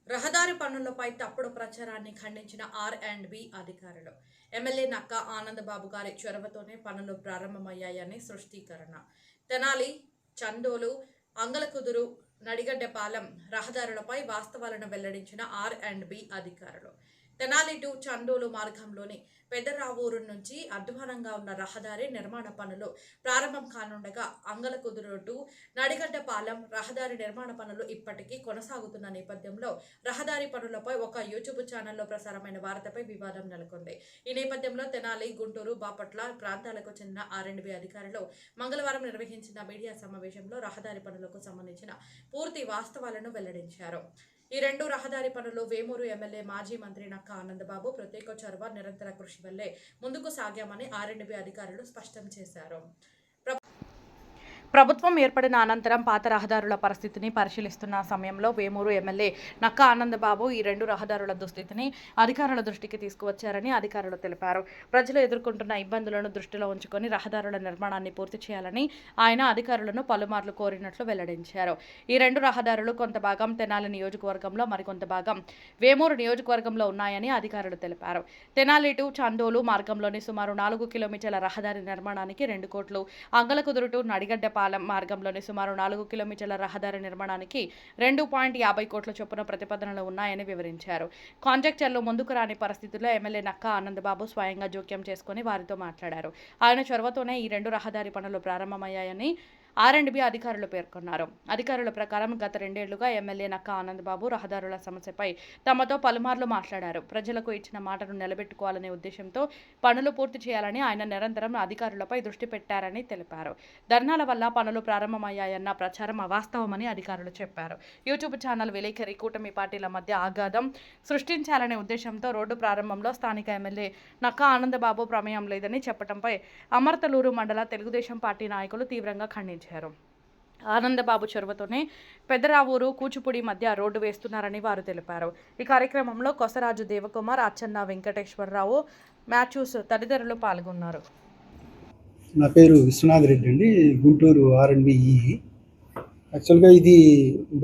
రహదారి పనులపై తప్పుడు ప్రచారాన్ని ఖండించిన ఆర్&బి అధికారులు. ఎమ్మెల్యే నక్కా ఆనందబాబు గారి చొరవతోనే పనులు ప్రారంభమయ్యాయని స్పష్టీకరణ. తెనాలి, చందోలు, అంగలకుదురు, నడిగడ్డపాలెం రహదారులపై వాస్తవాలను వెల్లడించిన ఆర్&బి అధికారులు. తెనాలి టు చందోలు మార్గంలోని పెదరావూరు నుంచి అధ్వానంగా ఉన్న రహదారి నిర్మాణ పనులు ప్రారంభం కానుండగా అంగలకుదురు టు నడిగడ్డపాలెం రహదారి నిర్మాణ పనులు ఇప్పటికీ కొనసాగుతున్న నేపథ్యంలో రహదారి పనులపై ఒక యూట్యూబ్ ఛానల్లో ప్రసారమైన వార్తపై వివాదం నెలకొంది. ఈ నేపథ్యంలో తెనాలి, గుంటూరు, బాపట్ల ప్రాంతాలకు చెందిన ఆర్&బి అధికారులు మంగళవారం నిర్వహించిన మీడియా సమావేశంలో రహదారి పనులకు సంబంధించిన పూర్తి వాస్తవాలను వెల్లడించారు. ఈ రెండు రహదారి పనులు వేమూరు ఎమ్మెల్యే మాజీ మంత్రి నక్కా ఆనందబాబు ప్రత్యేక చొరవ, నిరంతర కృషి వల్లే ముందుకు సాగామని ఆర్&బి అధికారులు స్పష్టం చేశారు. ప్రభుత్వం ఏర్పడిన అనంతరం పాత రహదారుల పరిస్థితిని పరిశీలిస్తున్న సమయంలో వేమూరు ఎమ్మెల్యే నక్కా ఆనందబాబు ఈ రెండు రహదారుల దుస్థితిని అధికారుల దృష్టికి తీసుకువచ్చారని అధికారులు తెలిపారు. ప్రజలు ఎదుర్కొంటున్న ఇబ్బందులను దృష్టిలో ఉంచుకొని రహదారుల నిర్మాణాన్ని పూర్తి చేయాలని ఆయన అధికారులను పలుమార్లు కోరినట్లు వెల్లడించారు. ఈ రెండు రహదారులు కొంత భాగం తెనాలి నియోజకవర్గంలో, మరికొంత భాగం వేమూరు నియోజకవర్గంలో ఉన్నాయని అధికారులు తెలిపారు. తెనాలి టు చందోలు మార్గంలోని సుమారు 4 కిలోమీటర్ల రహదారి నిర్మాణానికి 2 కోట్లు, అంగలకుదురు టు నడిగడ్డపాలెం మార్గంలోని సుమారు 4 కిలోమీటర్ల రహదారి నిర్మాణానికి 2.50 కోట్ల చొప్పున ప్రతిపాదనలు ఉన్నాయని వివరించారు. కాంట్రాక్టర్లు ముందుకు రాని పరిస్థితుల్లో ఎమ్మెల్యే నక్కా ఆనందబాబు స్వయంగా జోక్యం చేసుకుని వారితో మాట్లాడారు. ఆయన చొరవతోనే ఈ రెండు రహదారి పనులు ప్రారంభమయ్యాయని ఆర్&బి అధికారులు పేర్కొన్నారు. అధికారుల ప్రకారం గత 2 ఏళ్లుగా ఎమ్మెల్యే నక్కా ఆనందబాబు రహదారుల సమస్యపై తమతో పలుమార్లు మాట్లాడారు. ప్రజలకు ఇచ్చిన మాటను నిలబెట్టుకోవాలనే ఉద్దేశంతో పనులు పూర్తి చేయాలని ఆయన నిరంతరం అధికారులపై దృష్టి పెట్టారని తెలిపారు. ధర్నాల వల్ల పనులు ప్రారంభమయ్యాయన్న ప్రచారం అవాస్తవమని అధికారులు చెప్పారు. యూట్యూబ్ ఛానల్ విలేకరి కూటమి పార్టీల మధ్య ఆఘాతం సృష్టించాలనే ఉద్దేశంతో రోడ్డు ప్రారంభంలో స్థానిక ఎమ్మెల్యే నక్కా ఆనందబాబు ప్రమేయం లేదని చెప్పడంపై అమర్తలూరు మండల తెలుగుదేశం పార్టీ నాయకులు తీవ్రంగా ఖండించారు. ఆనందబాబు చొరవతోనే పెదరావూరు, కూచిపూడి మధ్య రోడ్డు వేస్తున్నారని వారు తెలిపారు. ఈ కార్యక్రమంలో కొసరాజు దేవకుమార్, అచ్చన్న వెంకటేశ్వరరావు, మాథ్యూస్ తదితరులు పాల్గొన్నారు. నా పేరు విశ్వనాథ్ రెడ్డి అండి, గుంటూరు ఆర్&బి యాక్చువల్గా ఇది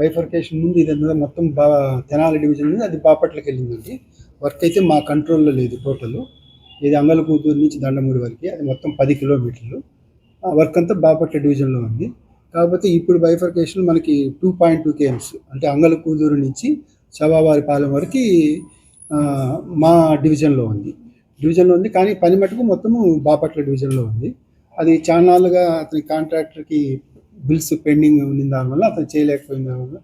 బైఫర్కేషన్ ముందు ఇదంతా మొత్తం తెనాలి డివిజన్ ఉంది, అది బాపట్లకి వెళ్ళిందండి. వర్క్ అయితే మా కంట్రోల్లో లేదు. టోటల్ ఇది అంగలకూతురు నుంచి దండమూడి వరకు అది మొత్తం 10 కిలోమీటర్లు. వర్క్ అంతా బాపట్ల డివిజన్లో ఉంది. కాకపోతే ఇప్పుడు బైఫర్కేషన్ మనకి 2.2 km అంటే అంగలకూతురు నుంచి చవావారిపాలెం వరకు మా డివిజన్లో ఉంది. కానీ పని మటుకు మొత్తము బాపట్ల డివిజన్లో ఉంది. అది చాలాగా అతని కాంట్రాక్టర్కి బిల్స్ పెండింగ్ ఉన్న దానివల్ల అతను చేయలేకపోయిన దానివల్ల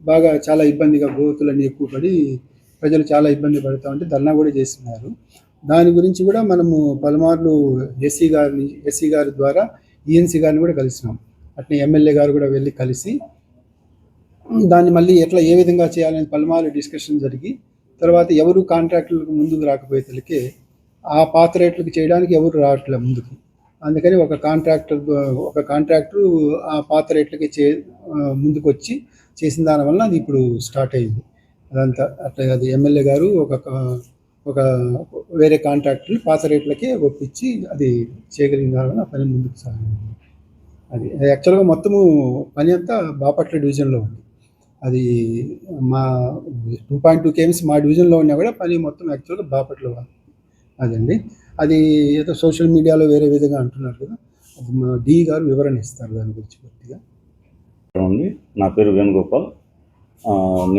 బాగా చాలా ఇబ్బందిగా గోతులన్నీ ఎక్కువ పడి ప్రజలు చాలా ఇబ్బంది పడుతూ ఉంటే ధర్నా కూడా చేస్తున్నారు. దాని గురించి కూడా మనము పలుమార్లు ఎస్సీ గారి ద్వారా ఈఎన్సీ గారిని కూడా కలిసినాం. అట్నే ఎమ్మెల్యే గారు కూడా వెళ్ళి కలిసి దాన్ని మళ్ళీ ఏ విధంగా చేయాలని పలుమార్లు డిస్కషన్ జరిగి తర్వాత ఎవరు కాంట్రాక్టులకు ముందుకు రాకపోయేసరికి ఆ పాత రేట్లకు చేయడానికి ఎవరు రావట్లేదు ముందుకు. అందుకని ఒక కాంట్రాక్టర్ ఆ పాత రేట్లకి ముందుకు వచ్చి చేసిన దానివల్ల అది ఇప్పుడు స్టార్ట్ అయింది. అదంతా అట్లా అది ఎమ్మెల్యే గారు ఒక వేరే కాంట్రాక్టర్ని పాత రేట్లకే ఒప్పించి అది చేయగలిగిన దానివల్ల పని ముందుకు సాగింది. అది యాక్చువల్గా మొత్తము పని అంతా బాపట్ల డివిజన్లో ఉంది. అది మా 2.2 km మా డివిజన్లో ఉన్నా కూడా పని మొత్తం యాక్చువల్గా బాపట్ల అదండి. అది ఏదో సోషల్ మీడియాలో వేరే విధంగా అంటున్నారు కదా, అది మా డి గారు వివరణ ఇస్తారు దాని గురించి పూర్తిగా. నా పేరు వేణుగోపాల్.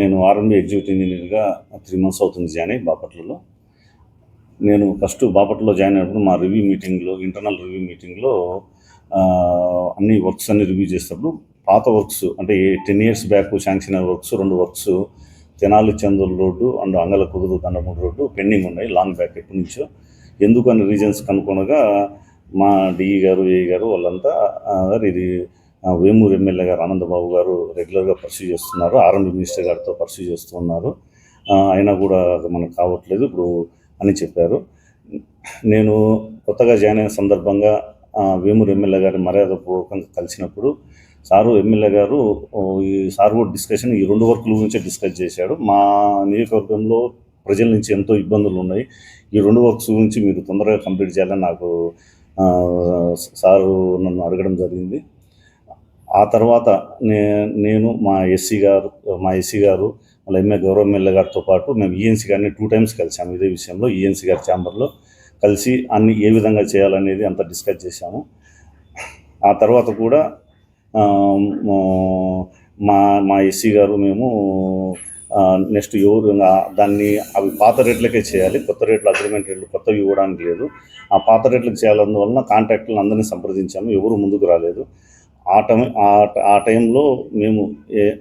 నేను ఆర్&బి ఎగ్జిక్యూటివ్ ఇంజనీర్గా 3 months అవుతుంది జాయిన్ అయ్యి బాపట్లలో. నేను ఫస్ట్ బాపట్లలో జాయిన్ అయినప్పుడు మా ఇంటర్నల్ రివ్యూ మీటింగ్లో అన్ని వర్క్స్ అన్ని రివ్యూ చేసేటప్పుడు పాత వర్క్స్ అంటే 10 years బ్యాక్ శాంక్షన్ అయిన works 2 works Tenali Chanduru road and Angalakuduru Dandamudi road pending ఉన్నాయి లాంగ్ బ్యాక్ ఎప్పటి నుంచో. ఎందుకని రీజన్స్ కనుక్కొనగా మా డిఈ గారు, ఏఈ గారు వాళ్ళంతా ఇది వేమూరు ఎమ్మెల్యే గారు ఆనందబాబు గారు రెగ్యులర్గా పర్సూ చేస్తున్నారు, ఆర్&బి మినిస్టర్ గారితో పర్సూ చేస్తున్నారు, అయినా కూడా మనకు కావట్లేదు ఇప్పుడు అని చెప్పారు. నేను కొత్తగా జాయిన్ అయిన సందర్భంగా వేమూరు ఎమ్మెల్యే గారి మర్యాదపూర్వకంగా కలిసినప్పుడు ఎమ్మెల్యే గారు ఈ కూడా డిస్కషన్ ఈ 2 వర్కుల గురించే డిస్కస్ చేశాడు. మా నియోజకవర్గంలో ప్రజల నుంచి ఎంతో ఇబ్బందులు ఉన్నాయి, ఈ 2 వర్క్స్ గురించి మీరు తొందరగా కంప్లీట్ చేయాలని నాకు నన్ను అడగడం జరిగింది. ఆ తర్వాత నేను మా ఎస్సీ గారు మళ్ళీ గౌరవ ఎమ్మెల్యే గారితో పాటు మేము ఈఎన్సీ గారిని 2 times కలిసాము. ఇదే విషయంలో ఈఎన్సీ గారి ఛాంబర్లో కలిసి అన్ని ఏ విధంగా చేయాలనేది అంతా డిస్కస్ చేశాము. ఆ తర్వాత కూడా మా ఎస్సీ గారు మేము నెక్స్ట్ దాన్ని అవి పాత రేట్లకే చేయాలి, కొత్త రేట్లు అగ్రిమెంట్ రేట్లు కొత్తవి ఇవ్వడానికి లేదు. ఆ పాత రేట్లకు చేయాలందువలన కాంట్రాక్టులను అందరినీ సంప్రదించాము, ఎవరు ముందుకు రాలేదు. ఆ టైంలో మేము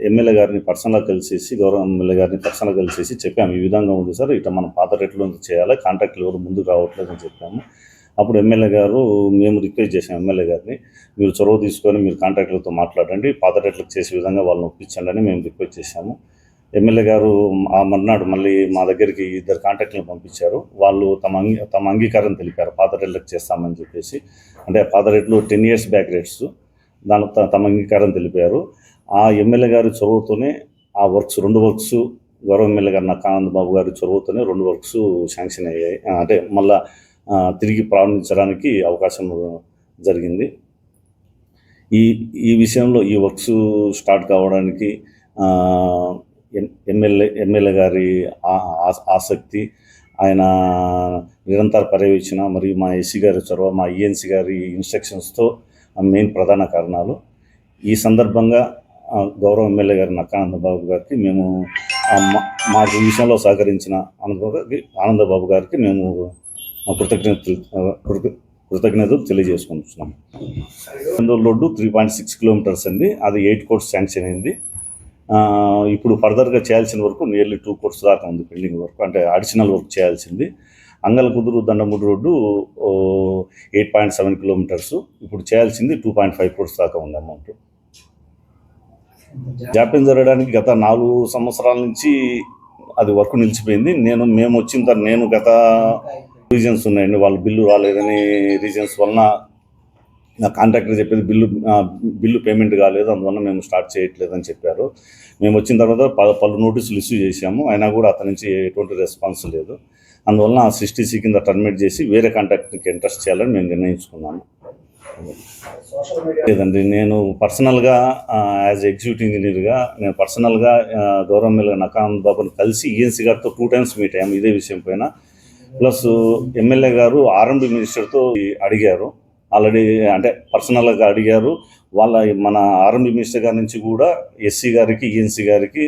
ఎమ్మెల్యే గారిని పర్సనల్గా కలిసేసి గౌరవ ఎమ్మెల్యే గారిని పర్సనల్గా కలిసేసి చెప్పాము, ఈ విధంగా ఉంది సార్, ఇట్లా మనం పాత రేట్లో చేయాలి, కాంట్రాక్టులు ఎవరు ముందుకు రావట్లేదు అని చెప్పాము. అప్పుడు ఎమ్మెల్యే గారు మేము రిక్వెస్ట్ చేసాం ఎమ్మెల్యే గారిని, మీరు చొరవ తీసుకొని మీరు కాంట్రాక్టులతో మాట్లాడండి, పాత రేట్లకు చేసే విధంగా వాళ్ళని ఒప్పించండి అని మేము రిక్వెస్ట్ చేశాము. ఎమ్మెల్యే గారు ఆ మర్నాడు మళ్ళీ మా దగ్గరికి 2 కాంట్రాక్టులను పంపించారు. వాళ్ళు తమ అంగీకారం తెలిపారు పాత రేట్లకు చేస్తామని చెప్పేసి. అంటే పాత రేట్లు 10 years బ్యాక్ రేట్స్, దాని తమ అంగీకారం తెలిపారు. ఆ ఎమ్మెల్యే గారి చొరవతోనే ఆ రెండు వర్క్స్ గౌరవ ఎమ్మెల్యే గారు నక్కా ఆనంద్ బాబు గారి చొరవతోనే 2 వర్క్స్ శాంక్షన్ అయ్యాయి. అంటే మళ్ళా తిరిగి ప్రారంభించడానికి అవకాశం జరిగింది. ఈ విషయంలో ఈ వర్క్స్ స్టార్ట్ కావడానికి ఎమ్మెల్యే గారి ఆసక్తి, ఆయన నిరంతర పర్యవేక్షణ మరియు మా ఎస్సీ గారి చొరవ, మా ఈఎన్సీ గారి ఇన్స్ట్రక్షన్స్తో మెయిన్ ప్రధాన కారణాలు. ఈ సందర్భంగా గౌరవ ఎమ్మెల్యే గారి నక్కా ఆనందబాబు గారికి మేము మాకు ఈ విషయంలో సహకరించిన ఆనందబాబు గారికి మేము కృతజ్ఞతలు తెలియజేసుకుంటున్నాము. రోడ్డు 3.6 kilometers అండి, అది 8 crores శాంక్షన్ అయింది. ఇప్పుడు ఫర్దర్గా చేయాల్సిన వరకు నియర్లీ 2 crores దాకా ఉంది పెండింగ్ వర్క్, అంటే అడిషనల్ వర్క్ చేయాల్సింది. అంగలకుదురు దండమూడి రోడ్డు 8.7 kilometers, ఇప్పుడు చేయాల్సింది 2.5 crores దాకా ఉంది అమౌంట్. జాప్యం జరగడానికి గత 4 సంవత్సరాల నుంచి అది వర్క్ నిలిచిపోయింది. మేము వచ్చిన తర్వాత నేను గత రీజన్స్ ఉన్నాయండి, వాళ్ళు బిల్లు రాలేదని రీజన్స్ వలన కాంట్రాక్టర్ చెప్పేది బిల్లు పేమెంట్ కాలేదు, అందువల్ల మేము స్టార్ట్ చేయట్లేదని చెప్పారు. మేము వచ్చిన తర్వాత పలు నోటీసులు ఇష్యూ చేశాము, అయినా కూడా అతని నుంచి ఎటువంటి రెస్పాన్స్ లేదు. అందువలన ఆ 60C కింద టర్మినేట్ చేసి వేరే కాంట్రాక్టర్కి ఇంట్రెస్ట్ చేయాలని మేము నిర్ణయించుకున్నాము. లేదండి, నేను పర్సనల్గా యాజ్ ఎగ్జిక్యూటివ్ ఇంజనీర్గా నేను పర్సనల్గా గౌరవ ఎమ్మెల్యే నక్కా ఆనంద్ బాబుని కలిసి ఈఎన్సీ గారితో 2 times మీట్ అయ్యాము ఇదే విషయం పైన. ప్లస్ ఎమ్మెల్యే గారు ఆర్ఎండ్బి మినిస్టర్తో అడిగారు, ఆల్రెడీ అంటే పర్సనల్గా అడిగారు. మన ఆర్ఎండ్బి మినిస్టర్ గారి నుంచి కూడా ఎస్సీ గారికి ఈఎన్సీ గారికి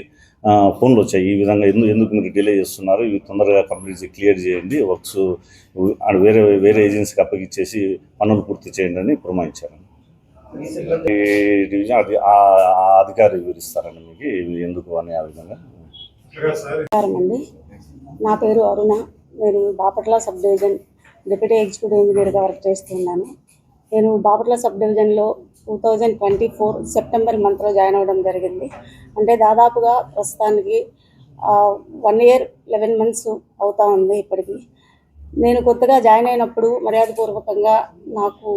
ఫోన్లు వచ్చాయి, ఈ విధంగా ఎందుకు మీరు డిలే చేస్తున్నారు, ఇవి తొందరగా క్లియర్ చేయండి, వర్క్స్ వేరే ఏజెన్సీకి అప్పగిచ్చేసి పనులు పూర్తి చేయండి అని పురమాయించారు. డివిజన్ అది ఆ అధికారి వివరిస్తారండి మీకు ఇవి ఎందుకు అని. ఆ విధంగా అండి, నా పేరు అరుణ, నేను Bapatla sub division deputy executive ఇంజనీర్గా వర్క్ చేస్తున్నాను. నేను బాపట్ల సబ్ డివిజన్లో 2024 సెప్టెంబర్ మంత్లో జాయిన్ అవ్వడం జరిగింది. అంటే దాదాపుగా ప్రస్తుతానికి 1 year 11 months అవుతా ఉంది ఇప్పటికి. నేను కొత్తగా జాయిన్ అయినప్పుడు మర్యాదపూర్వకంగా నాకు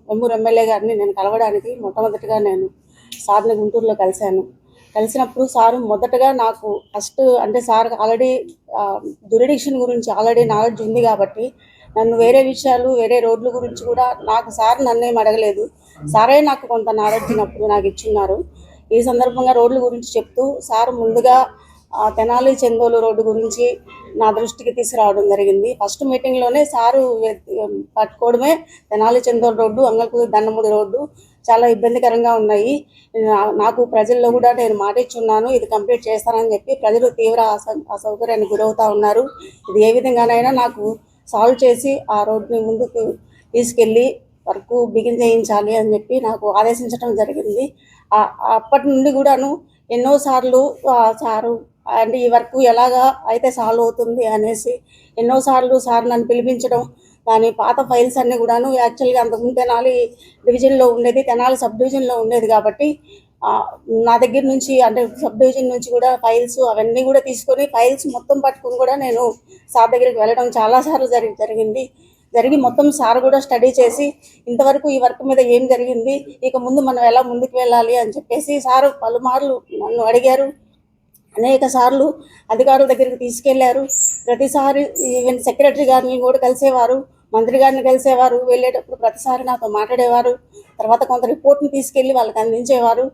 వెమ్మూరు ఎమ్మెల్యే గారిని నేను కలవడానికి మొట్టమొదటిగా నేను సార్ని గుంటూరులో కలిసినప్పుడు సారు మొదటగా నాకు ఫస్ట్ అంటే సార్ ఆల్రెడీ జ్యూరిడిక్షన్ గురించి ఆల్రెడీ నాలెడ్జ్ ఉంది కాబట్టి నన్ను వేరే విషయాలు వేరే రోడ్ల గురించి కూడా సార్ నన్నేం అడగలేదు. సారే నాకు కొంత నాలెడ్జ్ నాకు ఇచ్చున్నారు. ఈ సందర్భంగా రోడ్ల గురించి చెప్తూ సార్ ముందుగా తెనాలి చెందోలు రోడ్డు గురించి నా దృష్టికి తీసుకురావడం జరిగింది. ఫస్ట్ మీటింగ్లోనే సారు పట్టుకోవడమే తెనాలి చెందోలు రోడ్డు, అంగల్కుదురు దండమూడి రోడ్డు చాలా ఇబ్బందికరంగా ఉన్నాయి, నాకు ప్రజల్లో కూడా నేను మాట ఇచ్చున్నాను, ఇది కంప్లీట్ చేస్తానని చెప్పి ప్రజలు తీవ్ర అసౌకర్యానికి గురవుతూ ఉన్నారు. ఇది ఏ విధంగానైనా నాకు సాల్వ్ చేసి ఆ రోడ్ని ముందుకు తీసుకెళ్ళి వర్క్ బిగిన్ చేయించాలి అని చెప్పి నాకు ఆదేశించడం జరిగింది. అప్పటి నుండి కూడాను ఎన్నోసార్లు సారు అంటే ఈ వర్క్ ఎలాగా అయితే సాల్వ్ అవుతుంది అనేసి ఎన్నోసార్లు సార్ నన్ను పిలిపించడం, దాని పాత ఫైల్స్ అన్నీ కూడాను యాక్చువల్గా అంతకుముందు తెనాలి డివిజన్లో ఉండేది, తెనాలి సబ్ డివిజన్లో ఉండేది కాబట్టి నా దగ్గర నుంచి అంటే సబ్ డివిజన్ నుంచి కూడా ఫైల్స్ అవన్నీ కూడా తీసుకొని ఫైల్స్ మొత్తం పట్టుకుని కూడా నేను సార్ దగ్గరికి వెళ్ళడం చాలాసార్లు జరిగి మొత్తం సార్ కూడా స్టడీ చేసి ఇంతవరకు ఈ వర్క్ మీద ఏం జరిగింది, ఇక ముందు మనం ఎలా ముందుకు వెళ్ళాలి అని చెప్పేసి సారు పలుమార్లు నన్ను అడిగారు. అనేక సార్లు అధికారుల దగ్గరికి తీసుకెళ్లారు. ప్రతిసారి ఈవెన్ సెక్రటరీ గారిని కూడా కలిసేవారు, మంత్రి గారిని కలిసేవారు. వెళ్ళేటప్పుడు ప్రతిసారి నాతో మాట్లాడేవారు. తర్వాత కొంత రిపోర్ట్ని తీసుకెళ్ళి వాళ్ళకి అందించేవారు.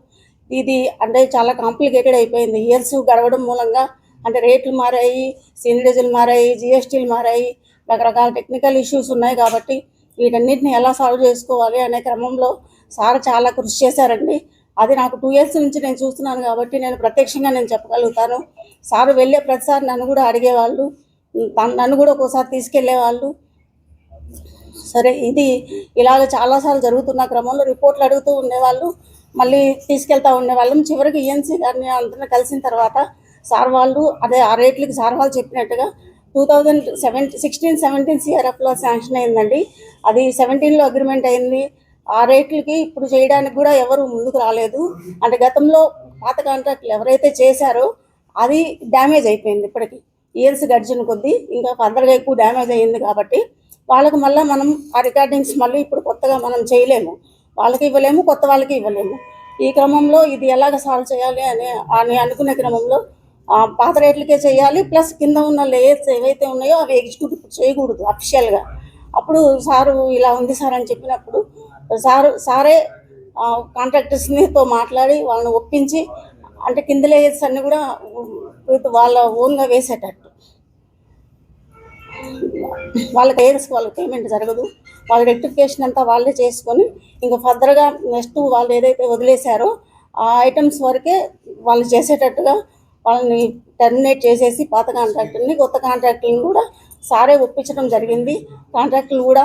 ఇది అంటే చాలా కాంప్లికేటెడ్ అయిపోయింది. ఇయర్స్ గడవడం మూలంగా అంటే రేట్లు మారాయి, సీనియరిటీలు మారాయి, జిఎస్టీలు మారాయి, రకరకాల టెక్నికల్ ఇష్యూస్ ఉన్నాయి. కాబట్టి వీటన్నిటిని ఎలా సాల్వ్ చేసుకోవాలి అనే క్రమంలో సార్ చాలా కృషి చేశారండి. అది నాకు 2 ఇయర్స్ నుంచి నేను చూస్తున్నాను కాబట్టి నేను ప్రత్యక్షంగా నేను చెప్పగలుగుతాను. సార్ వెళ్ళే ప్రతిసారి నన్ను కూడా అడిగేవాళ్ళు, నన్ను కూడా ఒక్కోసారి తీసుకెళ్లేవాళ్ళు. సరే, ఇది ఇలాగ చాలాసార్లు జరుగుతున్న క్రమంలో రిపోర్ట్లు అడుగుతూ ఉండేవాళ్ళు, మళ్ళీ తీసుకెళ్తా ఉండేవాళ్ళం. చివరికి ఈఎన్సీ గారిని అందరిని కలిసిన తర్వాత సార్ వాళ్ళు అదే ఆ రేట్లకి సార్ వాళ్ళు చెప్పినట్టుగా 2016-17 సిఆర్ఎఫ్లో శాంక్షన్ అయిందండి. అది 17లో అగ్రిమెంట్ అయింది. ఆ రేట్లకి ఇప్పుడు చేయడానికి కూడా ఎవరు ముందుకు రాలేదు. అంటే గతంలో పాత కాంట్రాక్టులు ఎవరైతే చేశారో అది డ్యామేజ్ అయిపోయింది. ఇప్పటికి ఇయర్స్ గడిచిన కొద్దీ ఇంకా ఫర్దర్గా ఎక్కువ డ్యామేజ్ అయ్యింది. కాబట్టి వాళ్ళకు మళ్ళీ మనం ఆ రికార్డింగ్స్ మళ్ళీ ఇప్పుడు కొత్తగా మనం చేయలేము, వాళ్ళకి ఇవ్వలేము, కొత్త వాళ్ళకి ఇవ్వలేము. ఈ క్రమంలో ఇది ఎలాగ సాల్వ్ చేయాలి అని అనుకునే క్రమంలో పాత రేట్లకే చేయాలి, ప్లస్ కింద ఉన్న లేయర్స్ ఏవైతే ఉన్నాయో అవి ఎగ్జిక్యూటివ్ చేయకూడదు అఫిషియల్గా. అప్పుడు సారు ఇలా ఉంది సార్ అని చెప్పినప్పుడు సారే కాంట్రాక్టర్స్తో మాట్లాడి వాళ్ళని ఒప్పించి అంటే కింద లేయర్స్ అన్నీ కూడా వాళ్ళ ఓన్గా వేసేటట్టు, వాళ్ళకి పేమెంట్ జరగదు, వాళ్ళ రెక్టిఫికేషన్ అంతా వాళ్ళే చేసుకొని ఇంకా ఫర్దర్గా నెక్స్ట్ వాళ్ళు ఏదైతే వదిలేశారో ఆ ఐటమ్స్ వరకే వాళ్ళు చేసేటట్టుగా వాళ్ళని టర్మినేట్ చేసేసి పాత కాంట్రాక్టుల్ని, కొత్త కాంట్రాక్టులను కూడా సారే ఒప్పించడం జరిగింది. కాంట్రాక్టులు కూడా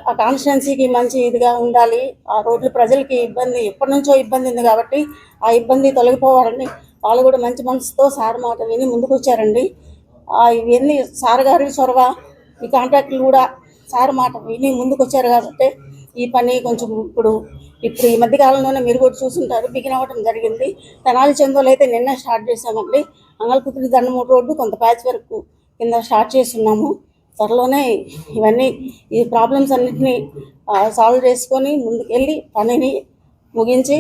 ఆ కాన్స్టిట్యున్సీకి మంచి ఇదిగా ఉండాలి, ఆ రోడ్లు ప్రజలకి ఇబ్బంది ఎప్పటి నుంచో ఇబ్బంది ఉంది కాబట్టి ఆ ఇబ్బంది తొలగిపోవాలని వాళ్ళు కూడా మంచి మనసుతో సార్ మాట విని ముందుకు వచ్చారండి. ఇవన్నీ సార్ గారి చొరవ, ఈ కాంట్రాక్టులు కూడా సార్ మాట విని ముందుకు వచ్చారు కాబట్టి ఈ పని కొంచెం ఇప్పుడు ఈ మధ్యకాలంలోనే మీరు కూడా చూసుంటారు, బిగిన్ అవ్వడం జరిగింది. తెనాలి చందోలు అయితే నిన్న స్టార్ట్ చేసామండి. అంగల్పుత్రి దండమూడి రోడ్డు కొంత ప్యాచ్ వర్క్ కింద స్టార్ట్ చేస్తున్నాము. త్వరలోనే ఇవన్నీ ఈ ప్రాబ్లమ్స్ అన్నింటినీ సాల్వ్ చేసుకొని ముందుకెళ్ళి పనిని ముగించి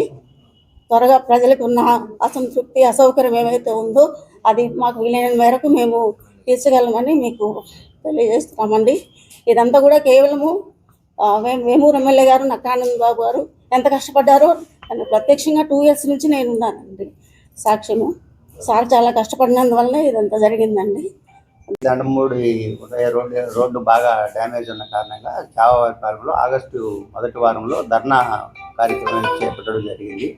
త్వరగా ప్రజలకు ఉన్న అసంతృప్తి, అసౌకర్యం ఏమైతే ఉందో అది మాకు వీలైన మేరకు మేము తీర్చగలమని మీకు తెలియజేస్తున్నామండి. ఇదంతా కూడా కేవలము వేమూరు ఎమ్మెల్యే గారు నక్కా ఆనంద్ బాబు గారు ఎంత కష్టపడ్డారో అని ప్రత్యక్షంగా 2 ఇయర్స్ నుంచి నేను ఉన్నానండి సాక్ష్యము. సార్ చాలా కష్టపడినందువల్లనే ఇదంతా జరిగిందండి. దండమూడి ఉదయ రోడ్డు బాగా డ్యామేజ్ ఉన్న కారణంగా చావాపాలెంలో ఆగస్టు 1వ వారంలో ధర్నా కార్యక్రమం చేపట్టడం జరిగింది.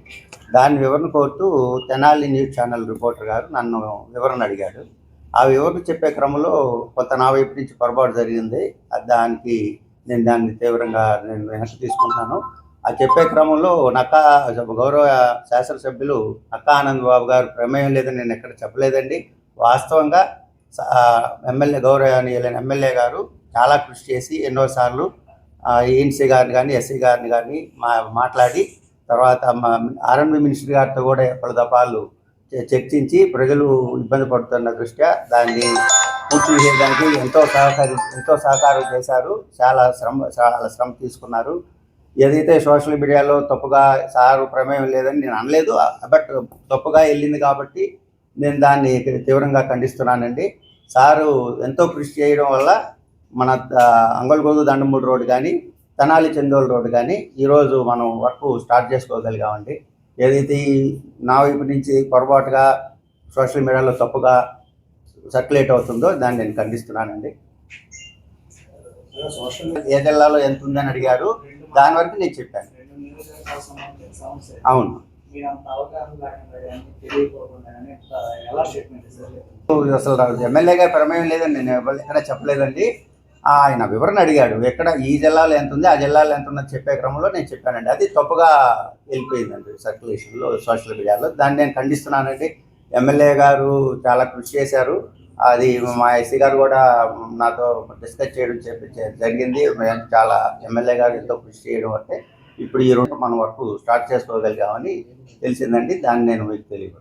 దాని వివరణ కోరుతూ తెనాలి న్యూస్ ఛానల్ రిపోర్టర్ గారు నన్ను వివరణ అడిగాడు. ఆ వివరణ చెప్పే క్రమంలో కొంత నా వైపు నుంచి పొరపాటు జరిగింది. దానికి నేను దాన్ని తీవ్రంగా వెనక్కి తీసుకుంటాను. ఆ చెప్పే క్రమంలో గౌరవ శాసనసభ్యులు నక్కా ఆనంద్ బాబు గారు ప్రమేయం లేదని నేను ఎక్కడ చెప్పలేదండి. వాస్తవంగా గౌరవనీయులైన ఎమ్మెల్యే గారు చాలా కృషి చేసి ఎన్నోసార్లు ఈఎన్సీ గారిని కానీ ఎస్సీ గారిని కానీ మాట్లాడి తర్వాత ఆర్ఎండ్బి మినిస్టర్ గారితో కూడా పలు దఫాలు చర్చించి ప్రజలు ఇబ్బంది పడుతున్న దృష్ట్యా దాన్ని పూర్తి చేయడానికి ఎంతో సహకారం చేశారు. చాలా శ్రమ తీసుకున్నారు. ఏదైతే సోషల్ మీడియాలో తప్పుగా సారు ప్రమేయం లేదని నేను అనలేదు, బట్ తప్పుగా వెళ్ళింది కాబట్టి నేను దాన్ని తీవ్రంగా ఖండిస్తున్నానండి. సారు ఎంతో కృషి చేయడం వల్ల మన అంగల్గోదు దండమూడి రోడ్డు కానీ తెనాలి చందోలు రోడ్డు కానీ ఈరోజు మనం వర్క్ స్టార్ట్ చేసుకోగలిగామండి. ఏదైతే నా వైపు నుంచి పొరపాటుగా సోషల్ మీడియాలో తప్పుగా సర్క్యులేట్ అవుతుందో దాన్ని నేను ఖండిస్తున్నానండి. ఏ జిల్లాలో ఎంత ఉందని అడిగారు, దాని వరకు నేను చెప్పాను. అవును, అసలు ఎమ్మెల్యే గారి ప్రమేయం లేదని నేను ఎక్కడ చెప్పలేదండి. ఆయన వివరణ అడిగాడు, ఎక్కడ ఈ జిల్లాలో ఎంత ఉంది, ఆ జిల్లాలో ఎంత ఉందని చెప్పే క్రమంలో నేను చెప్పానండి. అది తప్పుగా వెళ్ళిపోయిందండి సర్క్యులేషన్లో, సోషల్ మీడియాలో. దాన్ని నేను ఖండిస్తున్నానండి. ఎమ్మెల్యే గారు చాలా కృషి చేశారు. అది మా ఎస్సీ గారు కూడా నాతో డిస్కస్ చేయడం జరిగింది. చాలా ఎమ్మెల్యే గారు ఎంతో కృషి చేయడం అంటే ఇప్పుడు ఈ రోజు మనం వరకు స్టార్ట్ చేసుకోగలిగామని తెలిసిందండి. దాన్ని నేను మీకు తెలియదు.